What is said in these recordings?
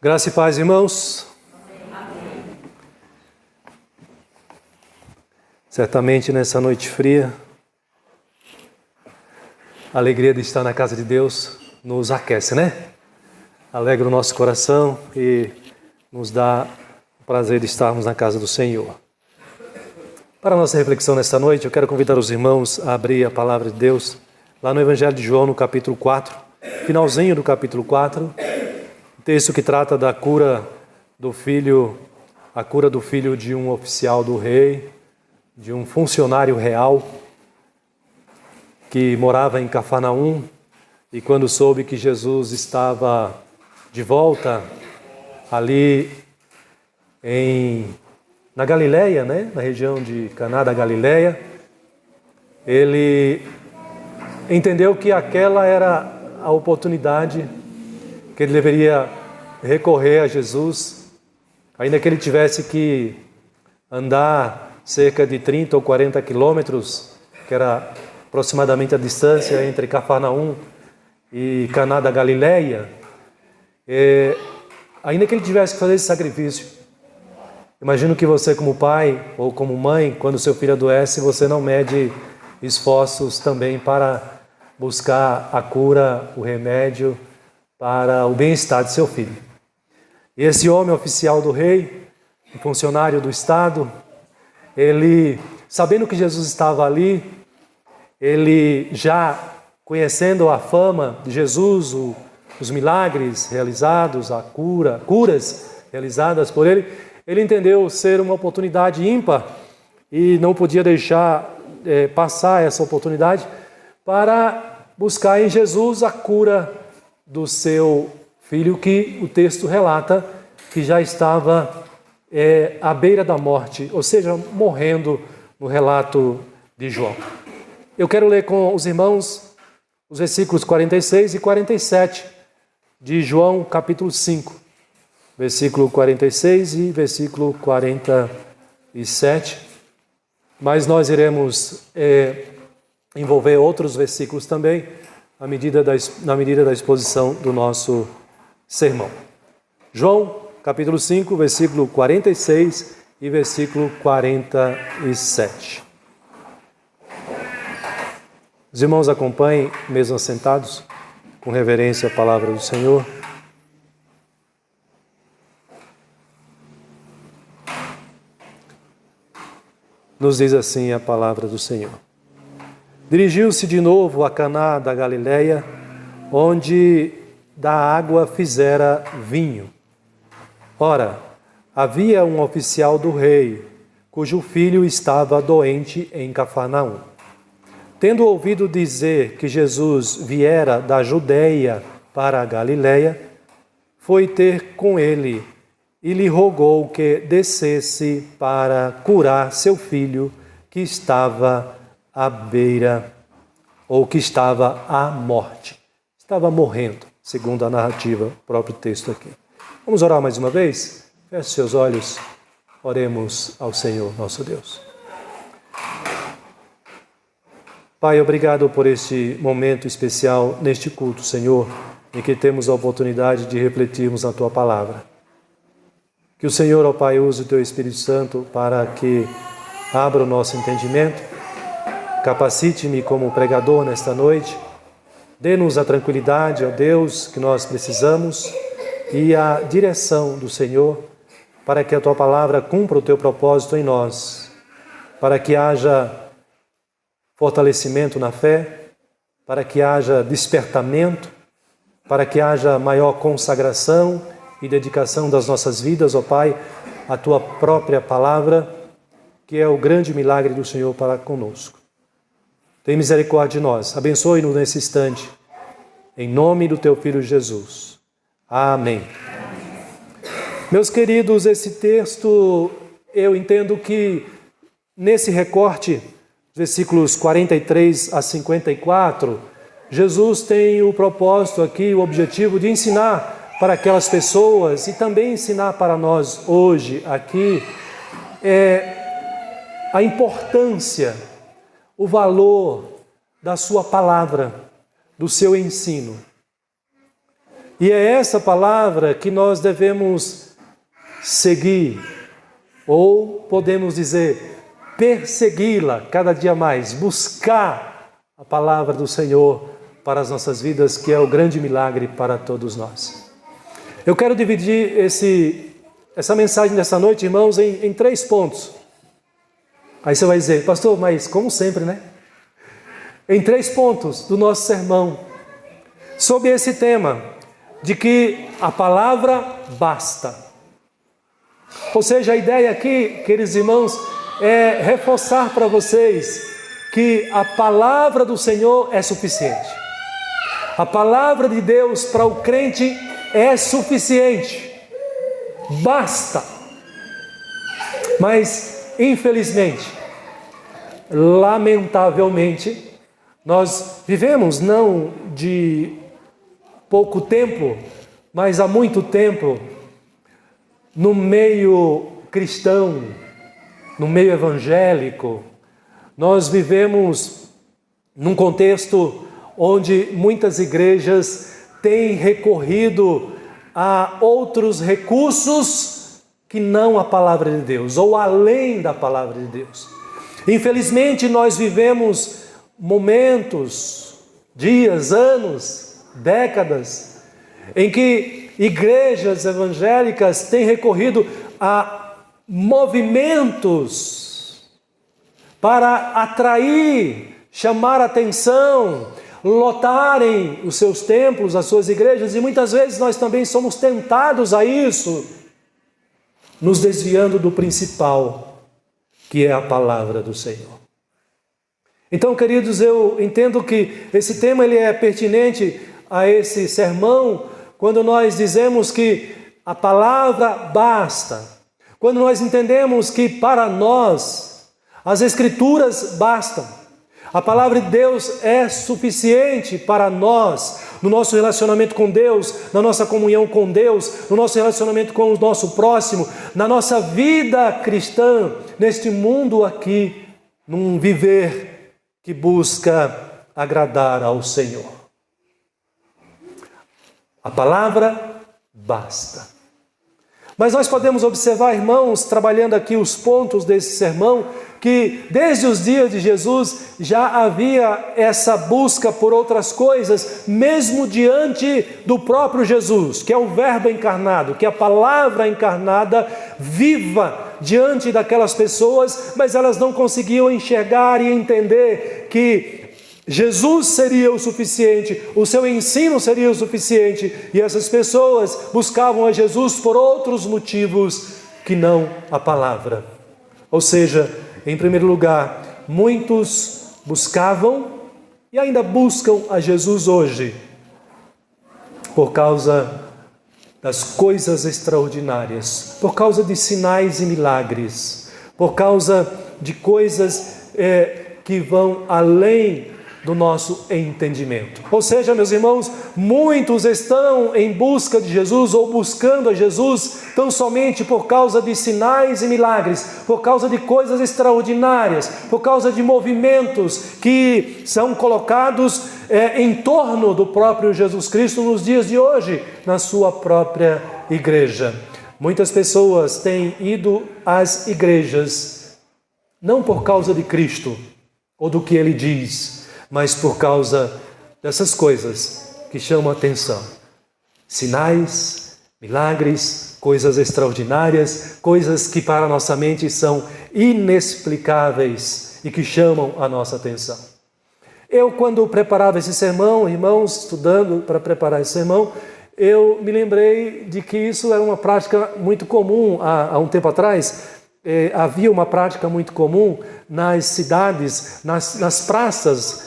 Graça e paz, irmãos. Amém. Certamente nessa noite fria, a alegria de estar na casa de Deus nos aquece, né? Alegra o nosso coração e nos dá o prazer de estarmos na casa do Senhor. Para a nossa reflexão nesta noite, eu quero convidar os irmãos a abrir a palavra de Deus lá no Evangelho de João, no capítulo 4, finalzinho do capítulo 4, texto que trata da cura do filho, a cura do filho de um oficial do rei, de um funcionário real que morava em Cafarnaum, e quando soube que Jesus estava de volta ali na Galileia, né, na região de Caná da Galileia, ele entendeu que aquela era a oportunidade que ele deveria recorrer a Jesus, ainda que ele tivesse que andar cerca de 30 ou 40 quilômetros, que era aproximadamente a distância entre Cafarnaum e Caná da Galileia, ainda que ele tivesse que fazer esse sacrifício. Imagino que você, como pai ou como mãe, quando seu filho adoece, você não mede esforços também para buscar a cura, o remédio para o bem-estar de seu filho. E esse homem oficial do rei, um funcionário do Estado, ele, sabendo que Jesus estava ali, ele já conhecendo a fama de Jesus, os milagres realizados, curas realizadas por ele, ele entendeu ser uma oportunidade ímpar e não podia deixar passar essa oportunidade para buscar em Jesus a cura do seu filho, que o texto relata que já estava à beira da morte, ou seja, morrendo no relato de João. Eu quero ler com os irmãos os versículos 46 e 47 de João capítulo 5, versículo 46 e versículo 47, mas nós iremos envolver outros versículos também na medida da exposição do nosso sermão. João capítulo 5, versículo 46 e versículo 47. Os irmãos acompanhem, mesmo assentados, com reverência à palavra do Senhor. Nos diz assim a palavra do Senhor. Dirigiu-se de novo a Caná da Galileia, onde da água fizera vinho. Ora, havia um oficial do rei, cujo filho estava doente em Cafarnaum. Tendo ouvido dizer que Jesus viera da Judeia para a Galileia, foi ter com ele e lhe rogou que descesse para curar seu filho, que estava à beira, ou que estava à morte. Estava morrendo, segundo a narrativa, o próprio texto aqui. Vamos orar mais uma vez? Feche seus olhos, oremos ao Senhor, nosso Deus. Pai, obrigado por este momento especial neste culto, Senhor, em que temos a oportunidade de refletirmos na Tua Palavra. Que o Senhor, ó Pai, use o Teu Espírito Santo para que abra o nosso entendimento, capacite-me como pregador nesta noite, dê-nos a tranquilidade, ó Deus, que nós precisamos e a direção do Senhor para que a Tua Palavra cumpra o Teu propósito em nós, para que haja fortalecimento na fé, para que haja despertamento, para que haja maior consagração e dedicação das nossas vidas, ó Pai, à Tua própria Palavra, que é o grande milagre do Senhor para conosco. Tem misericórdia de nós, abençoe-nos nesse instante, em nome do Teu Filho Jesus. Amém. Meus queridos, esse texto, eu entendo que nesse recorte, versículos 43 a 54, Jesus tem o propósito aqui, o objetivo de ensinar para aquelas pessoas e também ensinar para nós hoje aqui a importância, o valor da sua palavra, do seu ensino. E é essa palavra que nós devemos seguir, ou podemos dizer, persegui-la cada dia mais, buscar a palavra do Senhor para as nossas vidas, que é o grande milagre para todos nós. Eu quero dividir essa mensagem dessa noite, irmãos, em 3 pontos. Aí você vai dizer, pastor, mas como sempre, né? Em 3 pontos do nosso sermão, sobre esse tema, de que a palavra basta. Ou seja, a ideia aqui, queridos irmãos, é reforçar para vocês que a palavra do Senhor é suficiente. A palavra de Deus para o crente é suficiente. Basta. Mas, infelizmente, lamentavelmente, nós vivemos não de pouco tempo, mas há muito tempo, no meio cristão, no meio evangélico, nós vivemos num contexto onde muitas igrejas têm recorrido a outros recursos que não a palavra de Deus, ou além da palavra de Deus. Infelizmente, nós vivemos momentos, dias, anos, décadas, em que igrejas evangélicas têm recorrido a movimentos para atrair, chamar atenção, lotarem os seus templos, as suas igrejas, e muitas vezes nós também somos tentados a isso, nos desviando do principal, que é a palavra do Senhor. Então, queridos, eu entendo que esse tema ele é pertinente a esse sermão, quando nós dizemos que a palavra basta, quando nós entendemos que para nós as Escrituras bastam, a palavra de Deus é suficiente para nós, no nosso relacionamento com Deus, na nossa comunhão com Deus, no nosso relacionamento com o nosso próximo, na nossa vida cristã, neste mundo aqui, num viver que busca agradar ao Senhor. A palavra basta. Mas nós podemos observar, irmãos, trabalhando aqui os pontos desse sermão, que desde os dias de Jesus já havia essa busca por outras coisas, mesmo diante do próprio Jesus, que é o Verbo encarnado, que é a palavra encarnada, viva diante daquelas pessoas, mas elas não conseguiam enxergar e entender que Jesus seria o suficiente, o seu ensino seria o suficiente, e essas pessoas buscavam a Jesus por outros motivos que não a palavra. Ou seja, em primeiro lugar, muitos buscavam e ainda buscam a Jesus hoje por causa das coisas extraordinárias, por causa de sinais e milagres, por causa de coisas que vão além do nosso entendimento. Ou seja, meus irmãos, muitos estão em busca de Jesus ou buscando a Jesus tão somente por causa de sinais e milagres, por causa de coisas extraordinárias, por causa de movimentos que são colocados em torno do próprio Jesus Cristo nos dias de hoje, na sua própria igreja. Muitas pessoas têm ido às igrejas não por causa de Cristo ou do que Ele diz, mas por causa dessas coisas que chamam a atenção. Sinais, milagres, coisas extraordinárias, coisas que para a nossa mente são inexplicáveis e que chamam a nossa atenção. Eu, quando preparava esse sermão, irmãos, estudando para preparar esse sermão, eu me lembrei de que isso era uma prática muito comum há um tempo atrás. Havia uma prática muito comum nas cidades, nas praças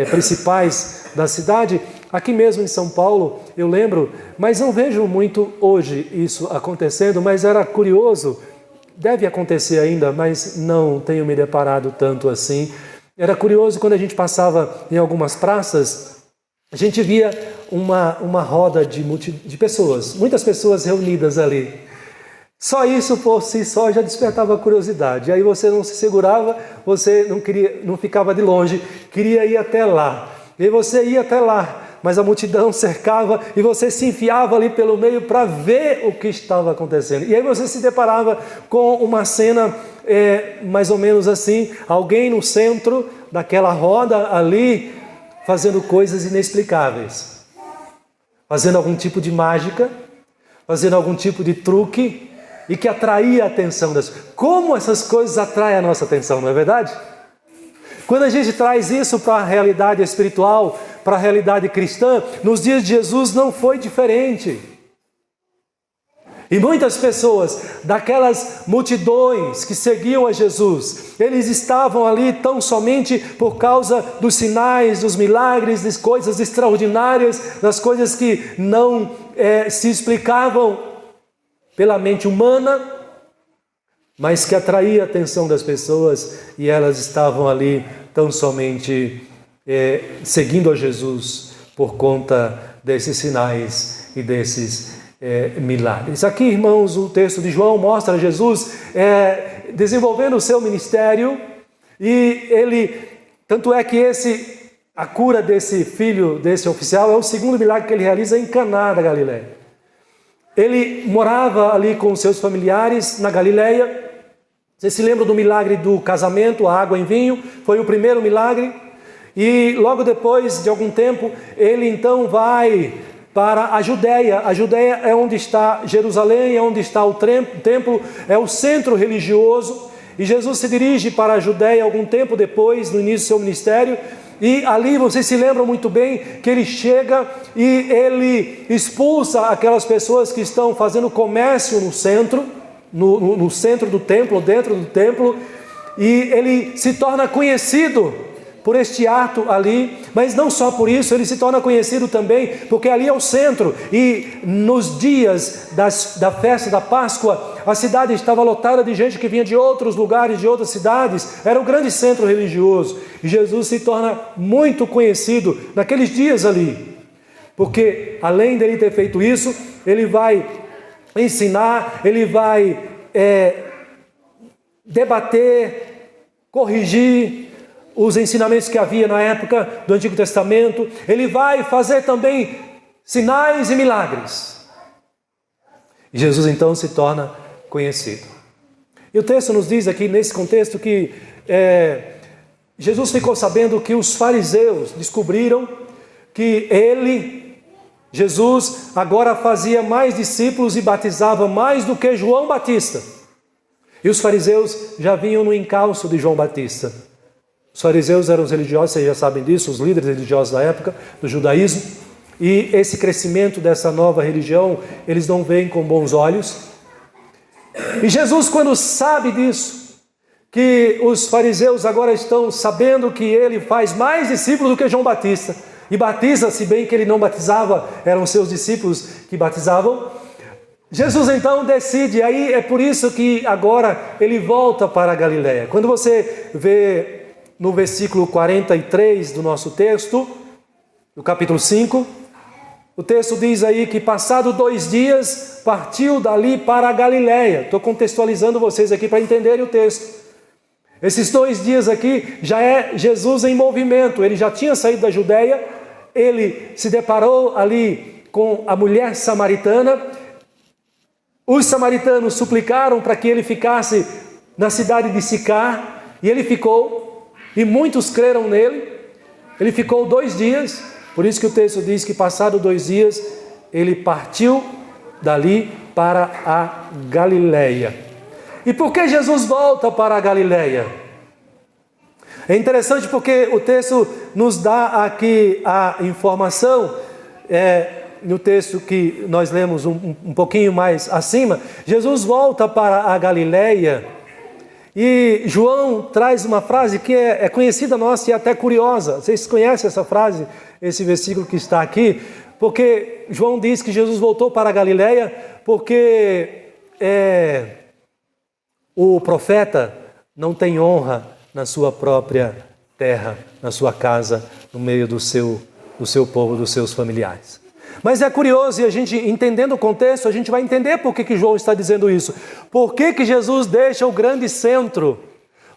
principais da cidade, aqui mesmo em São Paulo, eu lembro, mas não vejo muito hoje isso acontecendo, mas era curioso, deve acontecer ainda, mas não tenho me deparado tanto assim. Era curioso quando a gente passava em algumas praças, a gente via uma roda de pessoas, muitas pessoas reunidas ali. Só isso por si só já despertava curiosidade. Aí você não se segurava, você não ficava de longe, queria ir até lá. E você ia até lá, mas a multidão cercava e você se enfiava ali pelo meio para ver o que estava acontecendo. E aí você se deparava com uma cena mais ou menos assim, alguém no centro daquela roda ali fazendo coisas inexplicáveis, fazendo algum tipo de mágica, fazendo algum tipo de truque e que atraía a atenção das pessoas. Como essas coisas atraem a nossa atenção, não é verdade? Quando a gente traz isso para a realidade espiritual, para a realidade cristã, nos dias de Jesus não foi diferente. E muitas pessoas, daquelas multidões que seguiam a Jesus, eles estavam ali tão somente por causa dos sinais, dos milagres, das coisas extraordinárias, das coisas que não se explicavam pela mente humana, mas que atraía a atenção das pessoas, e elas estavam ali tão somente seguindo a Jesus por conta desses sinais e desses milagres. Aqui, irmãos, o texto de João mostra Jesus desenvolvendo o seu ministério, e ele, tanto é que a cura desse filho, desse oficial, é o segundo milagre que ele realiza em Caná da Galileia. Ele morava ali com seus familiares na Galileia. Você se lembra do milagre do casamento, a água em vinho? Foi o primeiro milagre. E logo depois de algum tempo, ele então vai para a Judéia. A Judéia é onde está Jerusalém, é onde está o templo, é o centro religioso. E Jesus se dirige para a Judéia algum tempo depois, no início do seu ministério. E ali vocês se lembram muito bem que ele chega e ele expulsa aquelas pessoas que estão fazendo comércio no centro, no centro do templo, dentro do templo, e ele se torna conhecido por este ato ali, mas não só por isso, ele se torna conhecido também porque ali é o centro, e nos dias da festa da Páscoa, a cidade estava lotada de gente que vinha de outros lugares, de outras cidades, era um grande centro religioso, e Jesus se torna muito conhecido naqueles dias ali, porque além dele ter feito isso, ele vai ensinar, ele vai debater, corrigir os ensinamentos que havia na época do Antigo Testamento. Ele vai fazer também sinais e milagres. E Jesus então se torna conhecido. E o texto nos diz aqui nesse contexto que Jesus ficou sabendo que os fariseus descobriram que Jesus, agora fazia mais discípulos e batizava mais do que João Batista. E os fariseus já vinham no encalço de João Batista. Os fariseus eram os religiosos, vocês já sabem disso, os líderes religiosos da época, do judaísmo. E esse crescimento dessa nova religião, eles não veem com bons olhos. E Jesus, quando sabe disso, que os fariseus agora estão sabendo que ele faz mais discípulos do que João Batista, e batiza, se bem que ele não batizava, eram seus discípulos que batizavam, Jesus então decide, aí é por isso que agora ele volta para a Galileia. Quando você vê no versículo 43 do nosso texto, do capítulo 5, o texto diz aí que passado 2 dias, partiu dali para a Galileia. Estou contextualizando vocês aqui para entenderem o texto. Esses 2 dias aqui já é Jesus em movimento. Ele já tinha saído da Judéia, ele se deparou ali com a mulher samaritana. Os samaritanos suplicaram para que ele ficasse na cidade de Sicar, e ele ficou. E muitos creram nele. Ele ficou 2 dias, por isso que o texto diz que passado 2 dias, ele partiu dali para a Galileia. E por que Jesus volta para a Galileia? É interessante porque o texto nos dá aqui a informação, no texto que nós lemos um pouquinho mais acima, Jesus volta para a Galileia. E João traz uma frase que é conhecida nossa e até curiosa. Vocês conhecem essa frase, esse versículo que está aqui? Porque João diz que Jesus voltou para a Galileia porque o profeta não tem honra na sua própria terra, na sua casa, no meio do seu povo, dos seus familiares. Mas é curioso, e a gente, entendendo o contexto, a gente vai entender por que João está dizendo isso. Por que Jesus deixa o grande centro?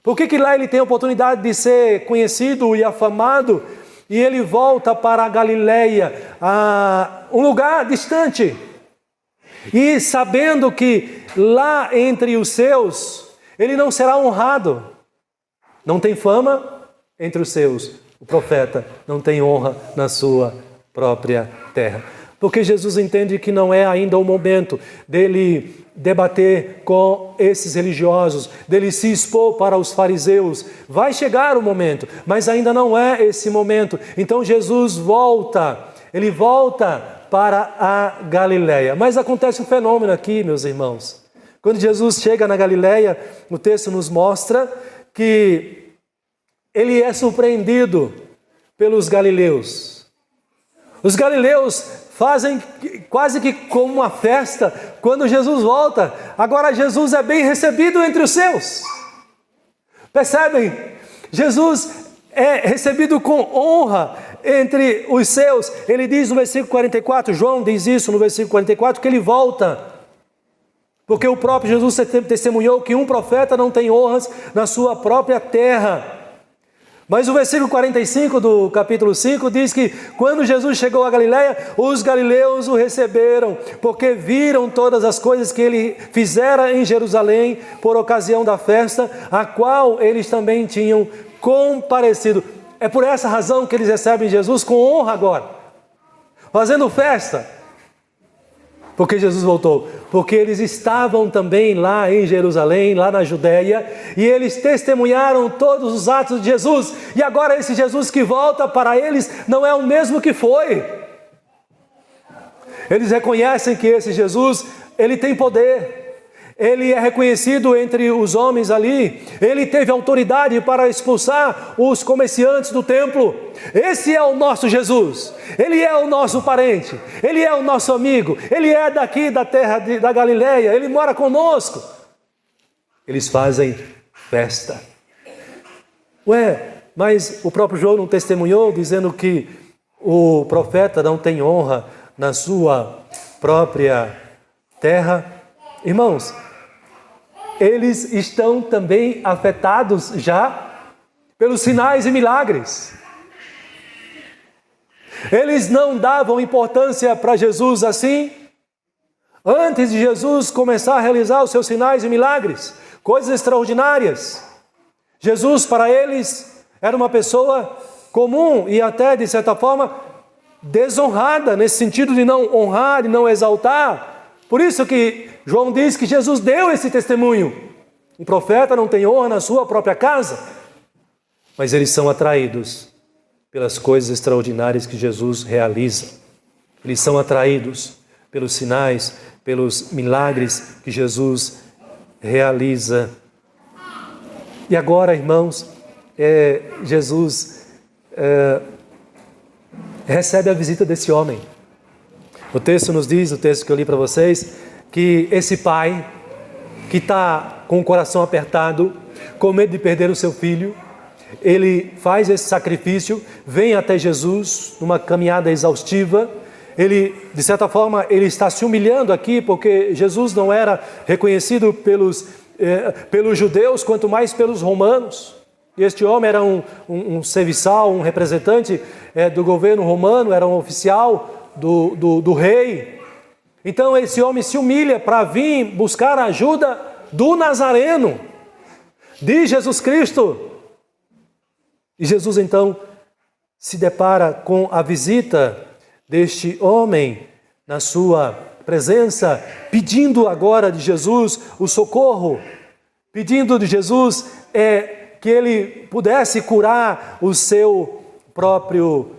Por que lá ele tem a oportunidade de ser conhecido e afamado? e ele volta para a Galileia, um lugar distante. E sabendo que lá entre os seus, ele não será honrado. Não tem fama entre os seus. O profeta não tem honra na sua própria terra. Porque Jesus entende que não é ainda o momento dele debater com esses religiosos, dele se expor para os fariseus. Vai chegar o momento, mas ainda não é esse momento. Então Jesus volta, ele volta para a Galileia. Mas acontece um fenômeno aqui, meus irmãos. Quando Jesus chega na Galileia, o texto nos mostra que ele é surpreendido pelos galileus. Os galileus fazem quase que como uma festa quando Jesus volta. Agora Jesus é bem recebido entre os seus. Percebem? Jesus é recebido com honra entre os seus. Ele diz no versículo 44, João diz isso no versículo 44, que ele volta. Porque o próprio Jesus testemunhou que um profeta não tem honras na sua própria terra. Mas o versículo 45 do capítulo 5 diz que quando Jesus chegou à Galileia, os galileus o receberam, porque viram todas as coisas que ele fizera em Jerusalém por ocasião da festa, a qual eles também tinham comparecido. É por essa razão que eles recebem Jesus com honra agora, fazendo festa. Porque Jesus voltou, porque eles estavam também lá em Jerusalém, lá na Judéia, e eles testemunharam todos os atos de Jesus, e agora esse Jesus que volta para eles não é o mesmo que foi. Eles reconhecem que esse Jesus, ele tem poder, ele é reconhecido entre os homens ali, ele teve autoridade para expulsar os comerciantes do templo. Esse é o nosso Jesus, ele é o nosso parente, ele é o nosso amigo, ele é daqui da terra da Galileia, ele mora conosco. Eles fazem festa. Mas o próprio João não testemunhou dizendo que o profeta não tem honra na sua própria terra? Irmãos, eles estão também afetados já pelos sinais e milagres. Eles não davam importância para Jesus assim. Antes de Jesus começar a realizar os seus sinais e milagres, coisas extraordinárias, Jesus para eles era uma pessoa comum e até de certa forma desonrada, nesse sentido de não honrar, de não exaltar. Por isso que João diz que Jesus deu esse testemunho. Um profeta não tem honra na sua própria casa. Mas eles são atraídos pelas coisas extraordinárias que Jesus realiza. Eles são atraídos pelos sinais, pelos milagres que Jesus realiza. E agora, irmãos, Jesus recebe a visita desse homem. O texto nos diz, o texto que eu li para vocês, que esse pai que está com o coração apertado, com medo de perder o seu filho, ele faz esse sacrifício, vem até Jesus numa caminhada exaustiva. Ele, de certa forma, ele está se humilhando aqui, porque Jesus não era reconhecido pelos judeus, quanto mais pelos romanos. E este homem era um serviçal, um representante do governo romano, era um oficial do rei. Então esse homem se humilha para vir buscar a ajuda do Nazareno, de Jesus Cristo. E Jesus então se depara com a visita deste homem na sua presença, pedindo agora de Jesus o socorro, pedindo de Jesus que ele pudesse curar o seu próprio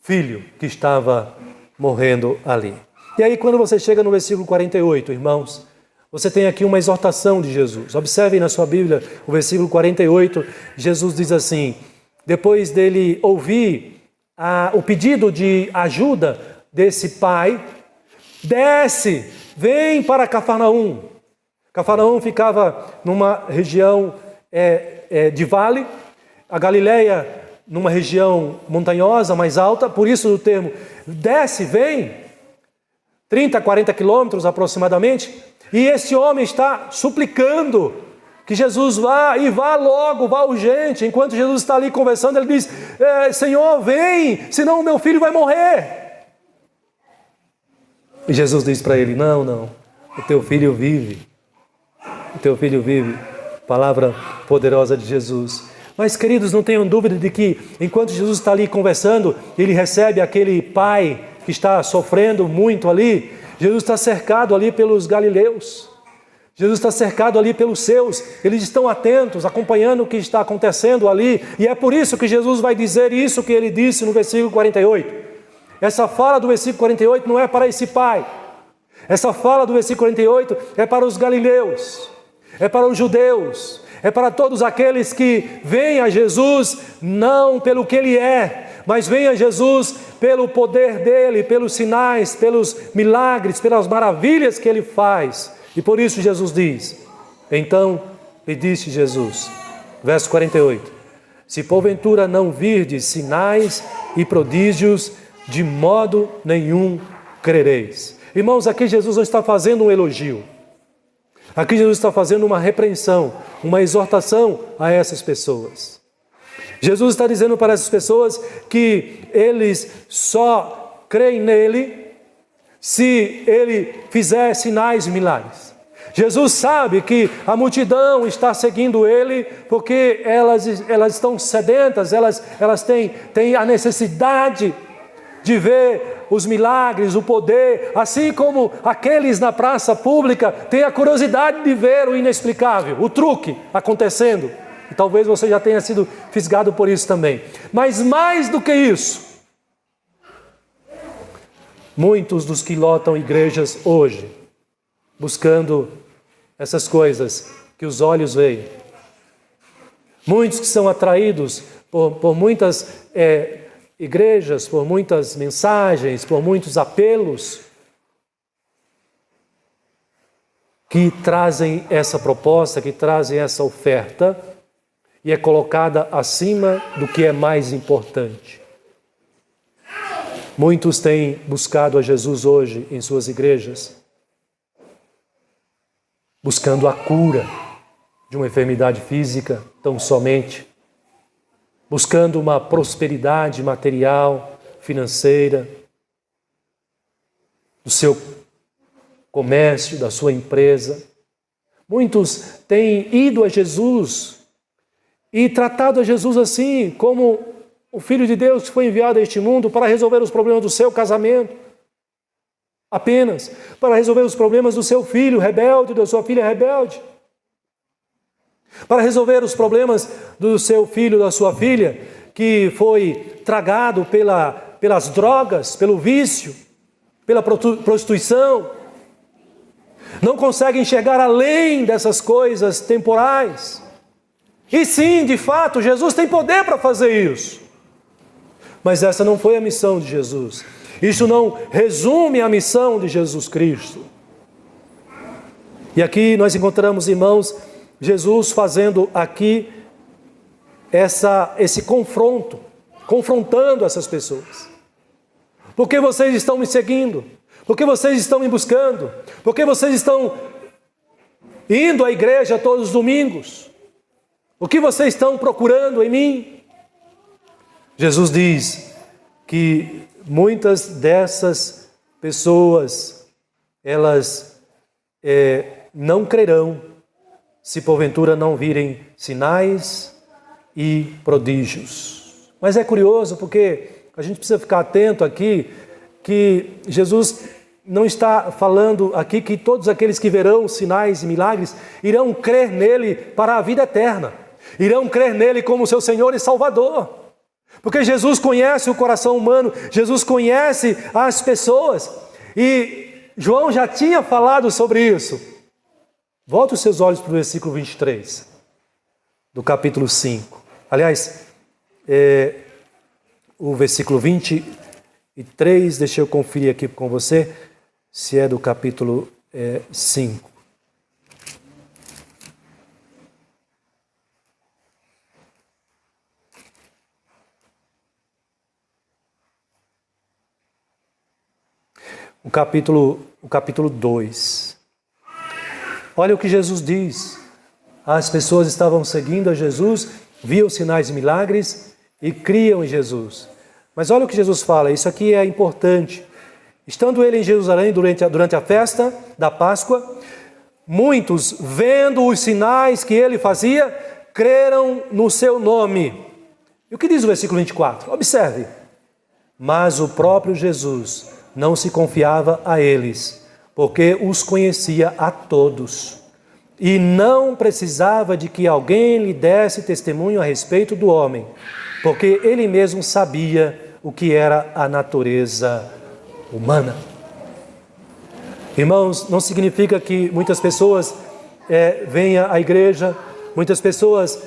filho que estava morrendo ali. E aí quando você chega no versículo 48, irmãos, você tem aqui uma exortação de Jesus. Observem na sua Bíblia o versículo 48, Jesus diz assim, depois dele ouvir o pedido de ajuda desse pai, desce, vem para Cafarnaum. Cafarnaum ficava numa região de vale, a Galileia numa região montanhosa, mais alta, por isso o termo desce, vem, 30, 40 quilômetros aproximadamente, e esse homem está suplicando Que Jesus vá e vá logo, vá urgente. Enquanto Jesus está ali conversando, ele diz: Senhor, vem, senão o meu filho vai morrer. E Jesus diz para ele: não, o teu filho vive. O teu filho vive. Palavra poderosa de Jesus. Mas, queridos, não tenham dúvida de que, enquanto Jesus está ali conversando, ele recebe aquele pai que está sofrendo muito ali. Jesus está cercado ali pelos galileus. Jesus está cercado ali pelos seus. Eles estão atentos, acompanhando o que está acontecendo ali. E é por isso que Jesus vai dizer isso que ele disse no versículo 48. Essa fala do versículo 48 não é para esse pai. Essa fala do versículo 48 é para os galileus. É para os judeus, é para todos aqueles que veem a Jesus não pelo que Ele é, mas veem a Jesus pelo poder dEle, pelos sinais, pelos milagres, pelas maravilhas que Ele faz. E por isso Jesus diz: então lhe disse Jesus, verso 48, se porventura não virdes sinais e prodígios, de modo nenhum crereis. Irmãos, aqui Jesus não está fazendo um elogio. Aqui Jesus está fazendo uma repreensão, uma exortação a essas pessoas. Jesus está dizendo para essas pessoas que eles só creem nele se ele fizer sinais e milagres. Jesus sabe que a multidão está seguindo ele porque elas estão sedentas, elas têm a necessidade de ver os milagres, o poder, assim como aqueles na praça pública têm a curiosidade de ver o inexplicável, o truque acontecendo. E talvez você já tenha sido fisgado por isso também. Mas mais do que isso, muitos dos que lotam igrejas hoje, buscando essas coisas que os olhos veem, muitos que são atraídos por muitas igrejas, por muitas mensagens, por muitos apelos que trazem essa proposta, que trazem essa oferta e é colocada acima do que é mais importante. Muitos têm buscado a Jesus hoje em suas igrejas, buscando a cura de uma enfermidade física tão somente, buscando uma prosperidade material, financeira, do seu comércio, da sua empresa. Muitos têm ido a Jesus e tratado a Jesus assim, como o Filho de Deus que foi enviado a este mundo para resolver os problemas do seu casamento, apenas para resolver os problemas do seu filho rebelde, da sua filha rebelde, para resolver os problemas do seu filho, da sua filha, que foi tragado pelas drogas, pelo vício, pela prostituição. Não consegue enxergar além dessas coisas temporais. E sim, de fato, Jesus tem poder para fazer isso. Mas essa não foi a missão de Jesus. Isso não resume a missão de Jesus Cristo. E aqui nós encontramos, irmãos, Jesus fazendo aqui esse confrontando essas pessoas. Por que vocês estão me seguindo? Por que vocês estão me buscando? Por que vocês estão indo à igreja todos os domingos? O que vocês estão procurando em mim? Jesus diz que muitas dessas pessoas, elas não crerão se porventura não virem sinais e prodígios. Mas é curioso porque a gente precisa ficar atento aqui que Jesus não está falando aqui que todos aqueles que verão sinais e milagres irão crer nele para a vida eterna. Irão crer nele como seu Senhor e Salvador. Porque Jesus conhece o coração humano, Jesus conhece as pessoas. E João já tinha falado sobre isso. Volta os seus olhos para o versículo 23, do capítulo 5. Aliás, o versículo 23, deixa eu conferir aqui com você, se é do capítulo 5. O capítulo 2. Olha o que Jesus diz as pessoas estavam seguindo a Jesus, viam sinais e milagres e criam em Jesus. Mas olha o que Jesus fala, isso aqui é importante. Estando ele em Jerusalém durante a festa da Páscoa, muitos, vendo os sinais que ele fazia, creram no seu nome. E o que diz o versículo 24? Observe. Mas o próprio Jesus não se confiava a eles, porque os conhecia a todos. E não precisava de que alguém lhe desse testemunho a respeito do homem, porque ele mesmo sabia o que era a natureza humana. Irmãos, não significa que muitas pessoas venham à igreja, muitas pessoas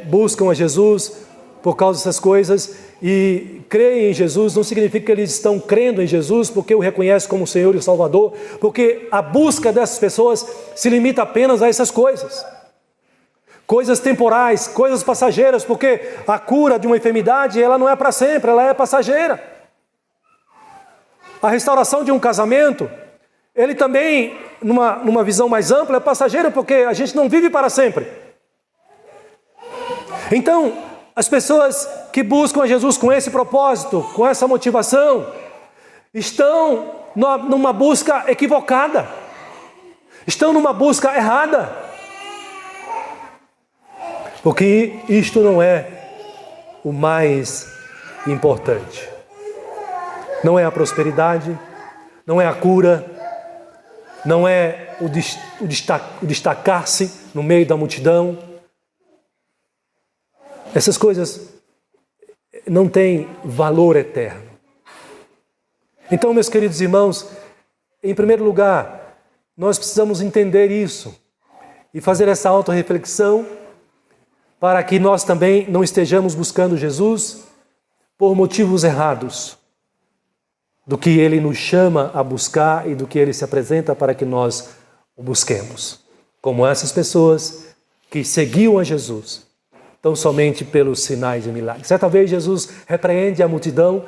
buscam a Jesus por causa dessas coisas e creem em Jesus, não significa que eles estão crendo em Jesus porque o reconhecem como Senhor e Salvador, porque a busca dessas pessoas se limita apenas a essas coisas. Coisas temporais, coisas passageiras, porque a cura de uma enfermidade, ela não é para sempre, ela é passageira. A restauração de um casamento, ele também, numa visão mais ampla, é passageiro, porque a gente não vive para sempre. Então, as pessoas que buscam a Jesus com esse propósito, com essa motivação, estão numa busca equivocada, estão numa busca errada, porque isto não é o mais importante. Não é a prosperidade, não é a cura, não é o destacar-se no meio da multidão. Essas coisas não têm valor eterno. Então, meus queridos irmãos, em primeiro lugar, nós precisamos entender isso e fazer essa autorreflexão para que nós também não estejamos buscando Jesus por motivos errados do que Ele nos chama a buscar e do que Ele se apresenta para que nós o busquemos. Como essas pessoas que seguiam a Jesus tão somente pelos sinais e milagres. Certa vez Jesus repreende a multidão,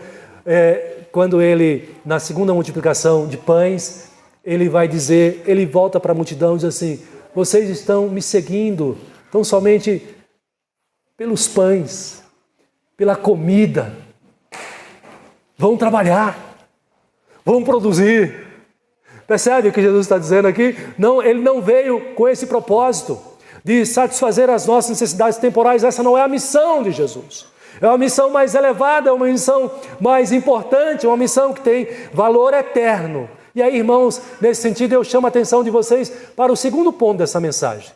quando ele, na segunda multiplicação de pães, ele vai dizer, ele volta para a multidão e diz assim: vocês estão me seguindo tão somente pelos pães, pela comida. Vão trabalhar, vão produzir. Percebe o que Jesus está dizendo aqui? Não, ele não veio com esse propósito de satisfazer as nossas necessidades temporais. Essa não é a missão de Jesus. É uma missão mais elevada, é uma missão mais importante, uma missão que tem valor eterno. E aí, irmãos, nesse sentido eu chamo a atenção de vocês para o segundo ponto dessa mensagem.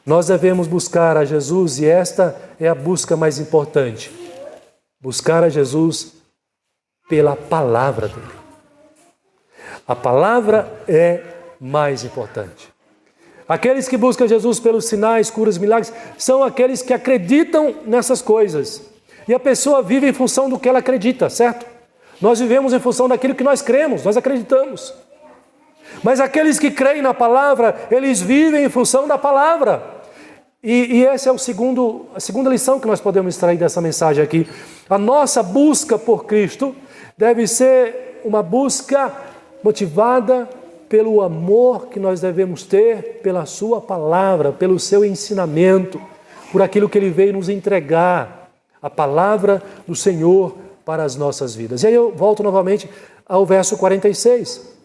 Nós devemos buscar a Jesus, e esta é a busca mais importante. Buscar a Jesus pela palavra dele. A palavra é mais importante. Aqueles que buscam Jesus pelos sinais, curas, milagres, são aqueles que acreditam nessas coisas. E a pessoa vive em função do que ela acredita, certo? Nós vivemos em função daquilo que nós cremos, nós acreditamos. Mas aqueles que creem na palavra, eles vivem em função da palavra. E essa é a segunda lição que nós podemos extrair dessa mensagem aqui. A nossa busca por Cristo deve ser uma busca motivada pelo amor que nós devemos ter pela sua palavra, pelo seu ensinamento, por aquilo que ele veio nos entregar, a palavra do Senhor para as nossas vidas. E aí eu volto novamente ao verso 46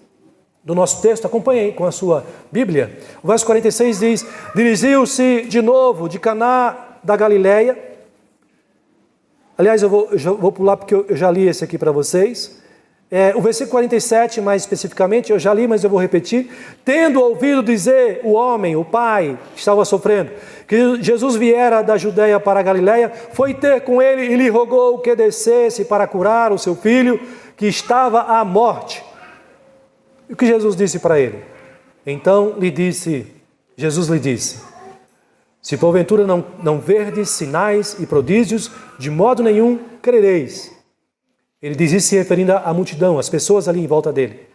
do nosso texto. Acompanhem com a sua Bíblia. O verso 46 diz: dirigiu-se de novo de Caná da Galileia. Aliás, eu vou pular porque eu já li esse aqui para vocês. O versículo 47, mais especificamente, eu já li, mas eu vou repetir. Tendo ouvido dizer o homem, o pai, que estava sofrendo, que Jesus viera da Judeia para a Galileia, foi ter com ele e lhe rogou que descesse para curar o seu filho, que estava à morte. E o que Jesus disse para ele? Então Jesus lhe disse: se porventura não verdes sinais e prodígios, de modo nenhum crereis. Ele diz isso se referindo à multidão, às pessoas ali em volta dele.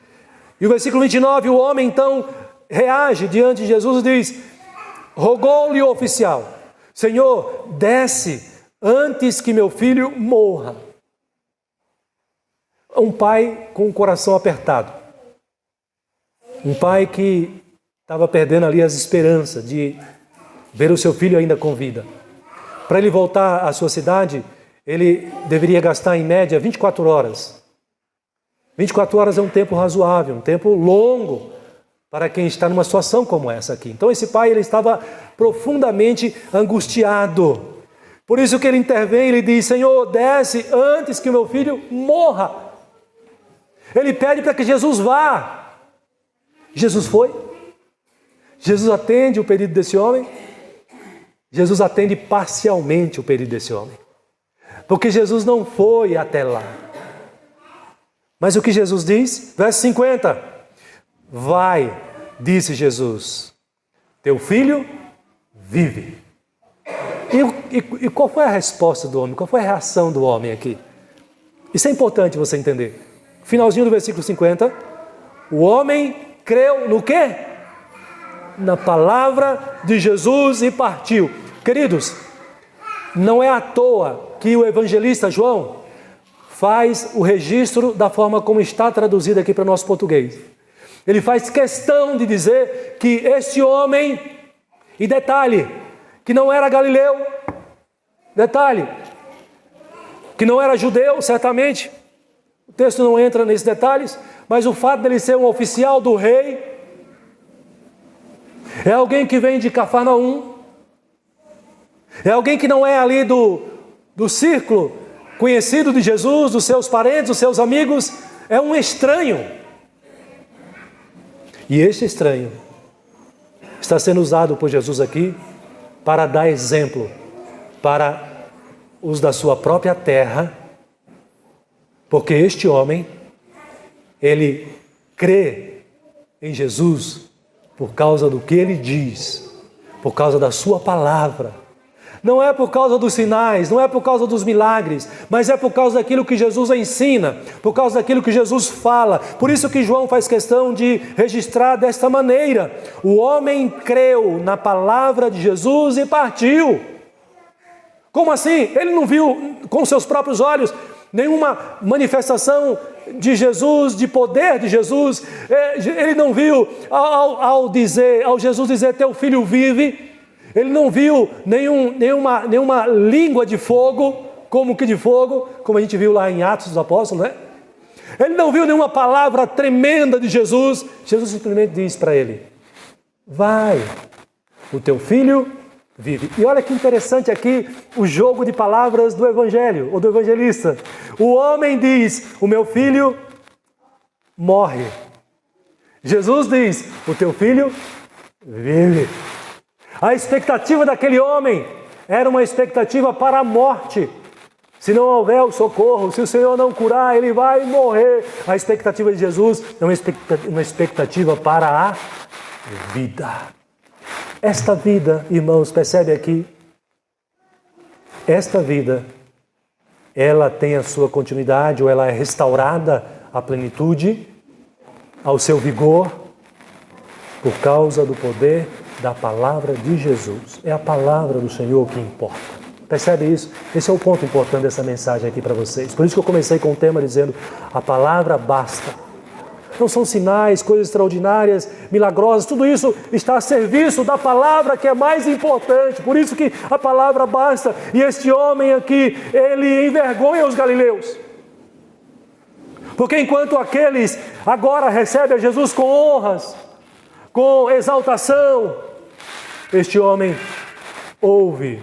E o versículo 29, o homem então reage diante de Jesus e diz: rogou-lhe o oficial: Senhor, desce antes que meu filho morra. Um pai com o coração apertado. Um pai que estava perdendo ali as esperanças de ver o seu filho ainda com vida. Para ele voltar à sua cidade, ele deveria gastar em média 24 horas. 24 horas é um tempo razoável, um tempo longo para quem está numa situação como essa aqui. Então esse pai, ele estava profundamente angustiado. Por isso que ele intervém, ele diz: Senhor, desce antes que o meu filho morra. Ele pede para que Jesus vá. Jesus foi. Jesus atende o pedido desse homem. Jesus atende parcialmente o pedido desse homem. Porque Jesus não foi até lá. Mas o que Jesus diz? Verso 50. Vai, disse Jesus, teu filho vive. E qual foi a resposta do homem? Qual foi a reação do homem aqui? Isso é importante você entender. Finalzinho do versículo 50. O homem creu no quê? Na palavra de Jesus e partiu. Queridos, não é à toa que o evangelista João faz o registro da forma como está traduzido aqui para o nosso português. Ele faz questão de dizer que este homem, e detalhe, que não era galileu, detalhe, que não era judeu, certamente, o texto não entra nesses detalhes, mas o fato dele ser um oficial do rei, é alguém que vem de Cafarnaum, é alguém que não é ali do círculo conhecido de Jesus, dos seus parentes, dos seus amigos, é um estranho. E este estranho está sendo usado por Jesus aqui para dar exemplo para os da sua própria terra, porque este homem, ele crê em Jesus por causa do que ele diz, por causa da sua palavra. Não é por causa dos sinais, não é por causa dos milagres, mas é por causa daquilo que Jesus ensina, por causa daquilo que Jesus fala. Por isso que João faz questão de registrar desta maneira: o homem creu na palavra de Jesus e partiu. Como assim? Ele não viu com seus próprios olhos nenhuma manifestação de Jesus, de poder de Jesus. Ele não viu ao Jesus dizer: teu filho vive. Ele não viu nenhuma língua de fogo, como que de fogo, como a gente viu lá em Atos dos Apóstolos, né? Ele não viu nenhuma palavra tremenda de Jesus. Jesus simplesmente diz para ele: vai, o teu filho vive. E olha que interessante aqui o jogo de palavras do evangelho, ou do evangelista. O homem diz: o meu filho morre. Jesus diz: o teu filho vive. A expectativa daquele homem era uma expectativa para a morte. Se não houver o socorro, se o Senhor não curar, ele vai morrer. A expectativa de Jesus é uma expectativa para a vida. Esta vida, irmãos, percebe aqui? Esta vida, ela tem a sua continuidade, ou ela é restaurada à plenitude, ao seu vigor, por causa do poder da palavra de Jesus. É a palavra do Senhor que importa. Percebe isso? Esse é o ponto importante dessa mensagem aqui para vocês. Por isso que eu comecei com o tema dizendo: a palavra basta. Não são sinais, coisas extraordinárias, milagrosas, tudo isso está a serviço da palavra, que é mais importante. Por isso que a palavra basta. E este homem aqui, ele envergonha os galileus. Porque enquanto aqueles agora recebem a Jesus com honras, com exaltação, este homem ouve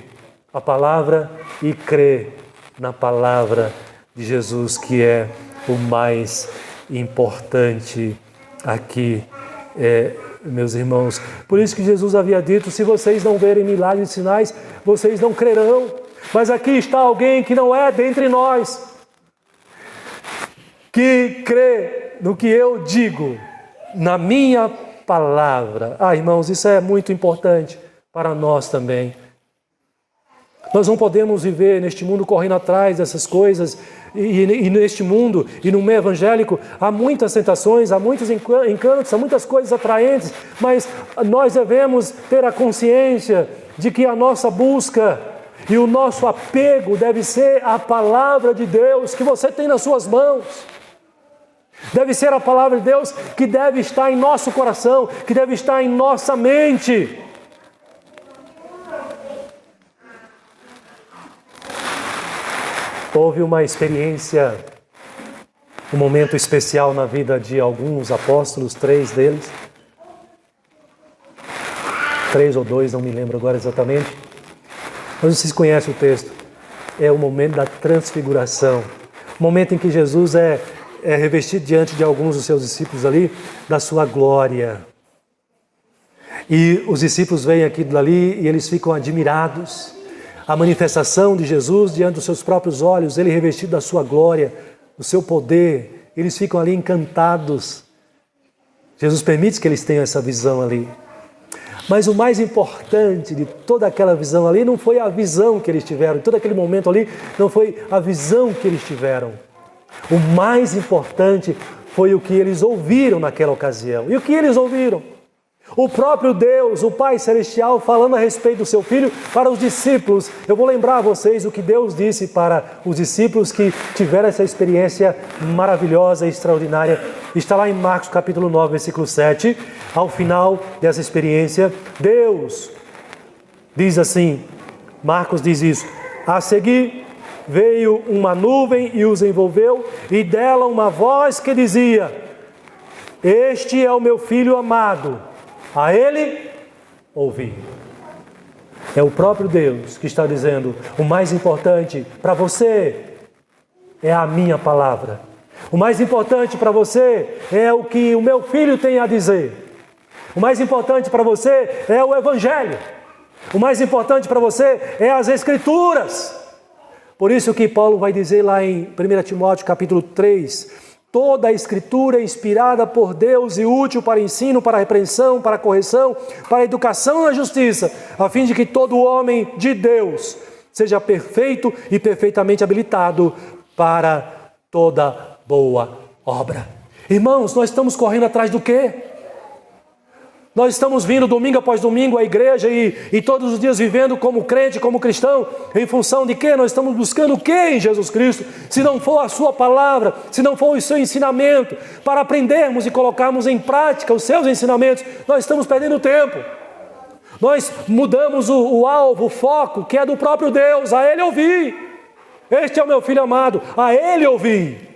a palavra e crê na palavra de Jesus, que é o mais importante aqui, meus irmãos. Por isso que Jesus havia dito: se vocês não verem milagres e sinais, vocês não crerão. Mas aqui está alguém que não é dentre nós, que crê no que eu digo, na minha palavra. Irmãos, isso é muito importante para nós também. Nós não podemos viver neste mundo correndo atrás dessas coisas, e neste mundo, e no meio evangélico, há muitas tentações, há muitos encantos, há muitas coisas atraentes, mas nós devemos ter a consciência de que a nossa busca e o nosso apego deve ser a palavra de Deus que você tem nas suas mãos. Deve ser a palavra de Deus que deve estar em nosso coração, que deve estar em nossa mente. Houve uma experiência, um momento especial na vida de alguns apóstolos, 3 deles. 3 ou 2, não me lembro agora exatamente. Mas vocês conhecem o texto. É o momento da transfiguração. O momento em que Jesus é revestido diante de alguns dos seus discípulos ali, da sua glória. E os discípulos veem aquilo dali e eles ficam admirados. A manifestação de Jesus diante dos seus próprios olhos, ele revestido da sua glória, do seu poder, eles ficam ali encantados. Jesus permite que eles tenham essa visão ali. Mas o mais importante de toda aquela visão ali não foi a visão que eles tiveram, todo aquele momento ali não foi a visão que eles tiveram. O mais importante foi o que eles ouviram naquela ocasião. E o que eles ouviram? O próprio Deus, o Pai Celestial, falando a respeito do seu Filho para os discípulos. Eu vou lembrar a vocês o que Deus disse para os discípulos que tiveram essa experiência maravilhosa e extraordinária. Está lá em Marcos capítulo 9, versículo 7. Ao final dessa experiência, Deus diz assim, Marcos diz isso: a seguir veio uma nuvem e os envolveu, e dela uma voz que dizia: este é o meu Filho amado, a ele ouvi. É o próprio Deus que está dizendo: o mais importante para você é a minha palavra. O mais importante para você é o que o meu Filho tem a dizer. O mais importante para você é o Evangelho. O mais importante para você é as Escrituras. Por isso que Paulo vai dizer lá em 1 Timóteo capítulo 3, toda a Escritura é inspirada por Deus e útil para ensino, para repreensão, para correção, para educação na justiça, a fim de que todo homem de Deus seja perfeito e perfeitamente habilitado para toda boa obra. Irmãos, nós estamos correndo atrás do quê? Nós estamos vindo domingo após domingo à igreja e todos os dias vivendo como crente, como cristão, em função de quê? Nós estamos buscando o quê em Jesus Cristo? Se não for a sua palavra, se não for o seu ensinamento, para aprendermos e colocarmos em prática os seus ensinamentos, nós estamos perdendo tempo. Nós mudamos o alvo, o foco, que é do próprio Deus, a Ele ouvi. Este é o meu Filho amado, a Ele ouvi.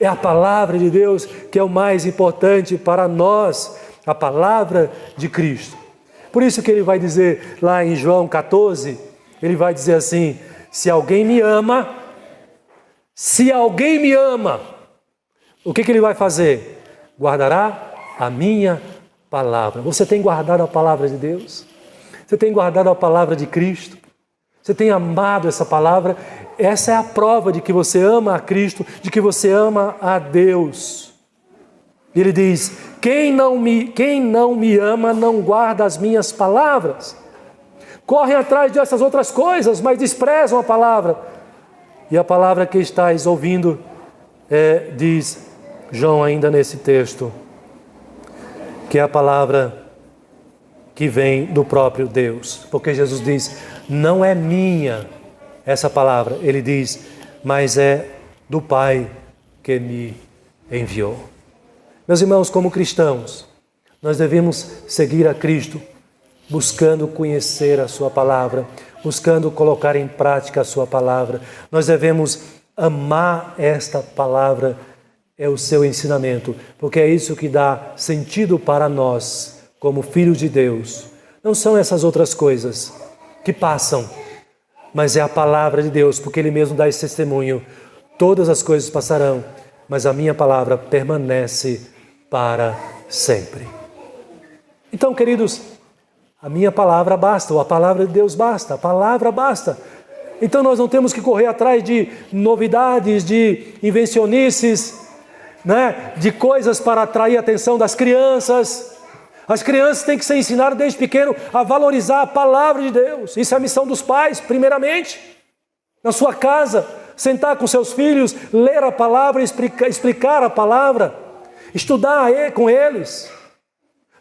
É a palavra de Deus que é o mais importante para nós, a palavra de Cristo. Por isso que ele vai dizer lá em João 14, ele vai dizer assim: se alguém me ama, o que ele vai fazer? Guardará a minha palavra. Você tem guardado a palavra de Deus? Você tem guardado a palavra de Cristo? Você tem amado essa palavra? Essa é a prova de que você ama a Cristo, de que você ama a Deus. E ele diz: quem não me ama não guarda as minhas palavras. Correm atrás dessas outras coisas, mas desprezam a palavra. E a palavra que estáis ouvindo diz João ainda nesse texto, que é a palavra que vem do próprio Deus. Porque Jesus diz: não é minha essa palavra. Ele diz: mas é do Pai que me enviou. Meus irmãos, como cristãos, nós devemos seguir a Cristo, buscando conhecer a sua palavra, buscando colocar em prática a sua palavra. Nós devemos amar esta palavra, é o seu ensinamento, porque é isso que dá sentido para nós, como filhos de Deus. Não são essas outras coisas que passam, mas é a palavra de Deus, porque Ele mesmo dá esse testemunho. Todas as coisas passarão, mas a minha palavra permanece para sempre. Então, queridos, a minha palavra basta, ou a palavra de Deus basta, a palavra basta. Então nós não temos que correr atrás de novidades, de invencionices, de coisas para atrair a atenção das crianças. As crianças têm que ser ensinadas desde pequeno a valorizar a palavra de Deus. Isso é a missão dos pais, primeiramente. Na sua casa, sentar com seus filhos, ler a palavra, explicar a palavra, estudar com eles,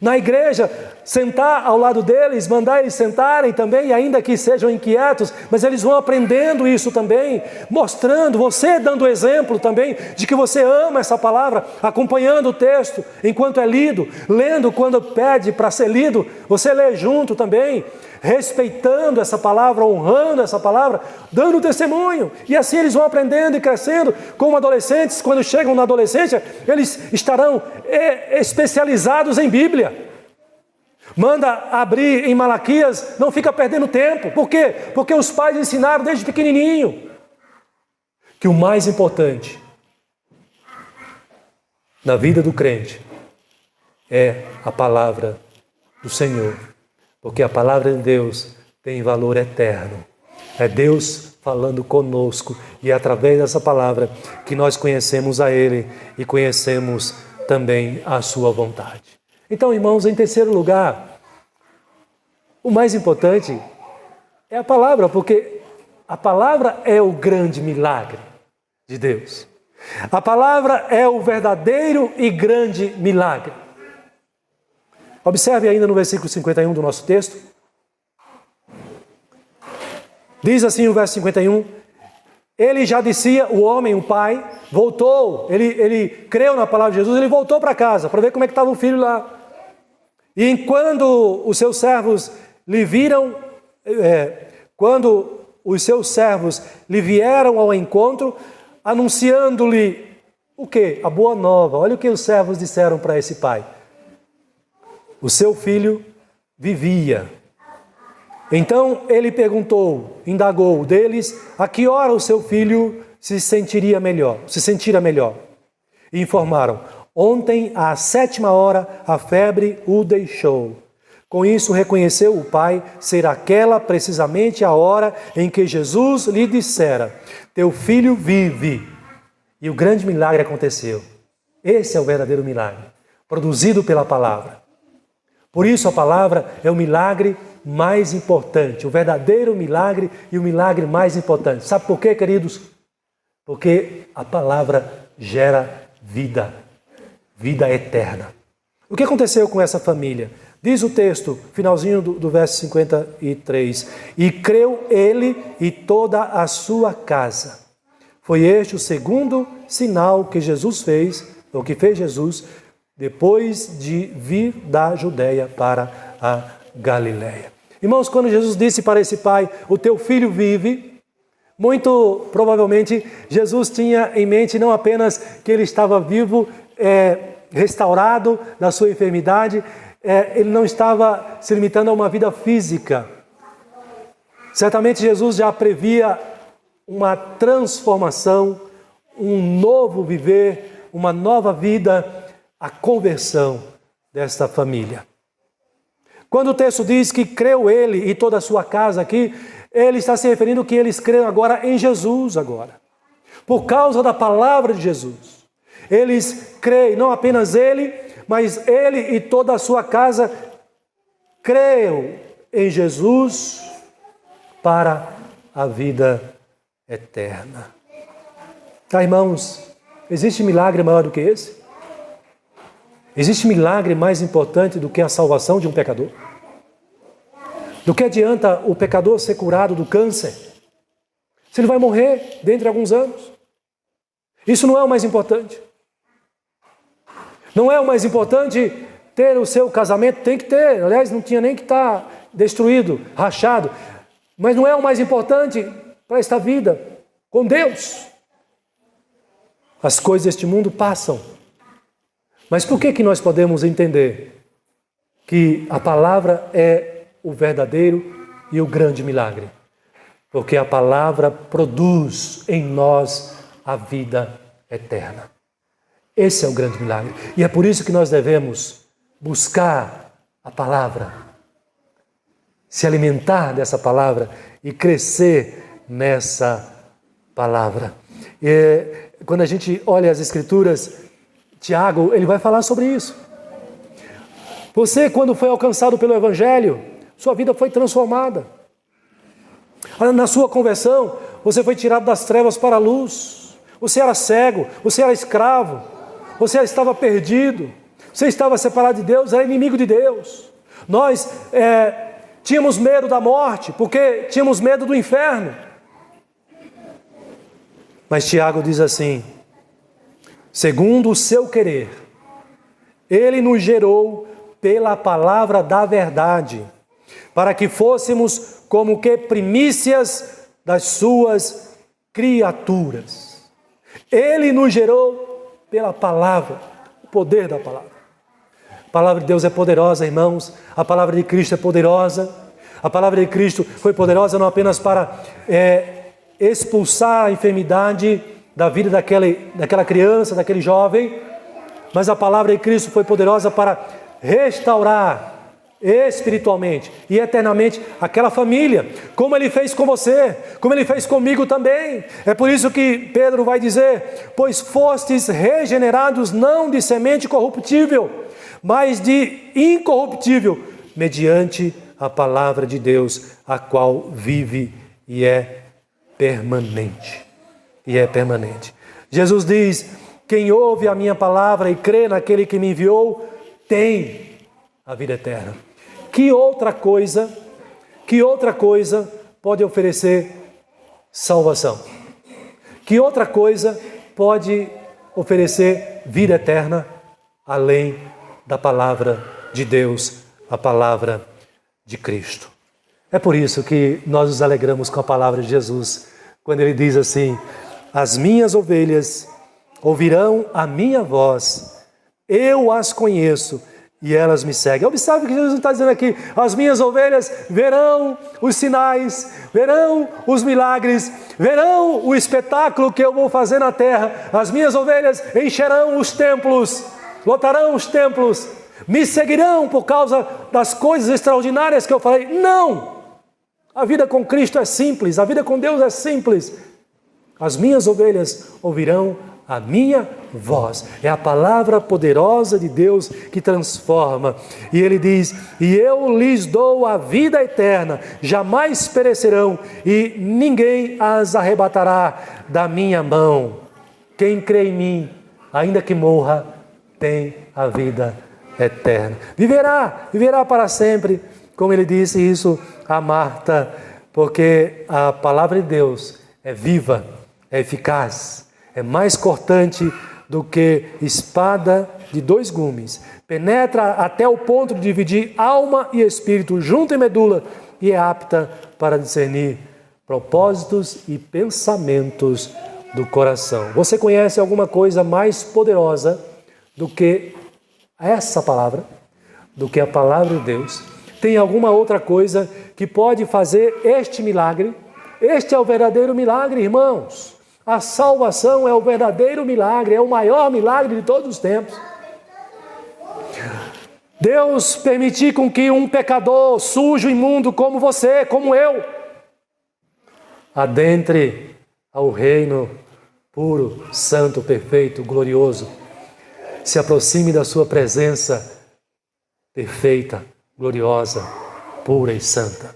Na igreja, sentar ao lado deles, mandar eles sentarem também, ainda que sejam inquietos, mas eles vão aprendendo isso também, mostrando, você dando exemplo também de que você ama essa palavra, acompanhando o texto enquanto é lido, lendo quando pede para ser lido, você lê junto também, respeitando essa palavra, honrando essa palavra, dando testemunho. E assim eles vão aprendendo e crescendo. Como adolescentes, quando chegam na adolescência, eles estarão especializados em Bíblia. Manda abrir em Malaquias, não fica perdendo tempo. Por quê? Porque os pais ensinaram desde pequenininho que o mais importante na vida do crente é a palavra do Senhor. Porque a palavra de Deus tem valor eterno. É Deus falando conosco e é através dessa palavra que nós conhecemos a Ele e conhecemos também a sua vontade. Então, irmãos, em terceiro lugar, o mais importante é a palavra, porque a palavra é o grande milagre de Deus. A palavra é o verdadeiro e grande milagre. Observe ainda no versículo 51 do nosso texto. Diz assim o verso 51, ele já dizia, o homem, o pai, voltou, ele creu na palavra de Jesus, ele voltou para casa para ver como é que estava o filho lá. E quando os seus servos lhe viram, quando os seus servos lhe vieram ao encontro, anunciando-lhe o quê? A boa nova. Olha o que os servos disseram para esse pai. O seu filho vivia. Então ele perguntou, indagou deles, a que hora o seu filho se sentira melhor. E informaram, ontem à 7ª hora a febre o deixou. Com isso reconheceu o pai ser aquela precisamente a hora em que Jesus lhe dissera, teu filho vive. E o grande milagre aconteceu. Esse é o verdadeiro milagre, produzido pela palavra. Por isso a palavra é o milagre mais importante, o verdadeiro milagre e o milagre mais importante. Sabe por quê, queridos? Porque a palavra gera vida, vida eterna. O que aconteceu com essa família? Diz o texto, finalzinho do verso 53, e creu ele e toda a sua casa. Foi este o segundo sinal que Jesus fez, ou que fez Jesus, depois de vir da Judeia para a Galileia. Irmãos, quando Jesus disse para esse pai, o teu filho vive, muito provavelmente Jesus tinha em mente não apenas que ele estava vivo, restaurado da sua enfermidade, ele não estava se limitando a uma vida física. Certamente Jesus já previa uma transformação, um novo viver, uma nova vida, a conversão desta família. Quando o texto diz que creu ele e toda a sua casa aqui, ele está se referindo que eles creram agora em Jesus agora. Por causa da palavra de Jesus. Eles creem, não apenas ele, mas ele e toda a sua casa creem em Jesus para a vida eterna. Tá, irmãos, existe milagre maior do que esse? Existe milagre mais importante do que a salvação de um pecador? Do que adianta o pecador ser curado do câncer, se ele vai morrer dentro de alguns anos? Isso não é o mais importante. Não é o mais importante ter o seu casamento, tem que ter, aliás, não tinha nem que estar destruído, rachado, mas não é o mais importante para esta vida com Deus. As coisas deste mundo passam. Mas por que nós podemos entender que a palavra é o verdadeiro e o grande milagre? Porque a palavra produz em nós a vida eterna. Esse é o grande milagre. E é por isso que nós devemos buscar a palavra, se alimentar dessa palavra e crescer nessa palavra. Quando a gente olha as Escrituras, Tiago, ele vai falar sobre isso. Você, quando foi alcançado pelo Evangelho, sua vida foi transformada. Na sua conversão, você foi tirado das trevas para a luz. Você era cego, você era escravo, você estava perdido. Você estava separado de Deus, era inimigo de Deus. Nós tínhamos medo da morte, porque tínhamos medo do inferno. Mas Tiago diz assim: segundo o seu querer, Ele nos gerou pela palavra da verdade, para que fôssemos como que primícias das suas criaturas. Ele nos gerou pela palavra, o poder da palavra. A palavra de Deus é poderosa, irmãos. A palavra de Cristo é poderosa. A palavra de Cristo foi poderosa não apenas para expulsar a enfermidade da vida daquela criança, daquele jovem, mas a palavra de Cristo foi poderosa para restaurar espiritualmente e eternamente aquela família, como Ele fez com você, como Ele fez comigo também. É por isso que Pedro vai dizer: pois fostes regenerados não de semente corruptível, mas de incorruptível, mediante a palavra de Deus, a qual vive e é permanente. E é permanente. Jesus diz: quem ouve a minha palavra e crê naquele que me enviou, tem a vida eterna. Que outra coisa pode oferecer salvação? Que outra coisa pode oferecer vida eterna além da palavra de Deus, a palavra de Cristo? É por isso que nós nos alegramos com a palavra de Jesus, quando Ele diz assim: as minhas ovelhas ouvirão a minha voz, eu as conheço e elas me seguem. Observe que Jesus está dizendo aqui: as minhas ovelhas verão os sinais, verão os milagres, verão o espetáculo que eu vou fazer na terra. As minhas ovelhas encherão os templos, lotarão os templos, me seguirão por causa das coisas extraordinárias que eu falei. Não! A vida com Cristo é simples, a vida com Deus é simples. As minhas ovelhas ouvirão a minha voz. É a palavra poderosa de Deus que transforma. E Ele diz: e eu lhes dou a vida eterna, jamais perecerão e ninguém as arrebatará da minha mão. Quem crê em mim, ainda que morra, tem a vida eterna. Viverá para sempre. Como Ele disse isso a Marta, porque a palavra de Deus é viva, é eficaz, é mais cortante do que espada de 2 gumes, penetra até o ponto de dividir alma e espírito, junto e medula, e é apta para discernir propósitos e pensamentos do coração. Você conhece alguma coisa mais poderosa do que essa palavra, do que a palavra de Deus? Tem alguma outra coisa que pode fazer este milagre? Este é o verdadeiro milagre, irmãos. A salvação é o verdadeiro milagre, é o maior milagre de todos os tempos. Deus permitir com que um pecador sujo, imundo como você, como eu, adentre ao reino puro, santo, perfeito, glorioso, se aproxime da sua presença perfeita, gloriosa, pura e santa.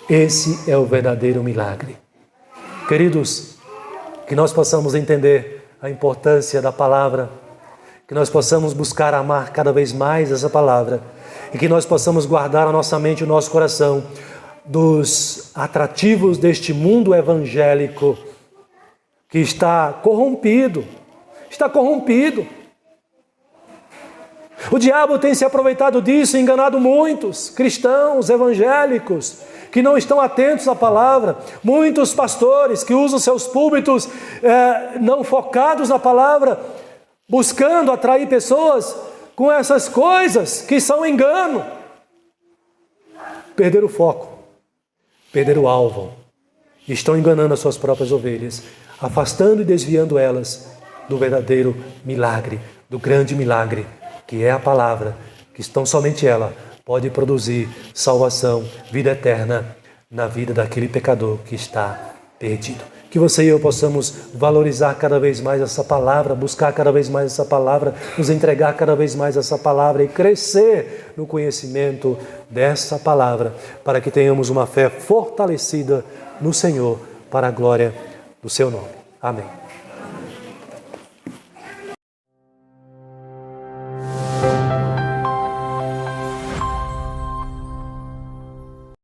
Esse é o verdadeiro milagre. Queridos, que nós possamos entender a importância da palavra, que nós possamos buscar amar cada vez mais essa palavra e que nós possamos guardar a nossa mente e o nosso coração dos atrativos deste mundo evangélico que está corrompido. O diabo tem se aproveitado disso e enganado muitos cristãos evangélicos que não estão atentos à palavra, muitos pastores que usam seus púlpitos não focados na palavra, buscando atrair pessoas com essas coisas que são engano. Perderam o foco, perderam o alvo, e estão enganando as suas próprias ovelhas, afastando e desviando elas do verdadeiro milagre, do grande milagre, que é a palavra, que tão somente ela pode produzir salvação, vida eterna na vida daquele pecador que está perdido. Que você e eu possamos valorizar cada vez mais essa palavra, buscar cada vez mais essa palavra, nos entregar cada vez mais essa palavra e crescer no conhecimento dessa palavra, para que tenhamos uma fé fortalecida no Senhor, para a glória do seu nome. Amém.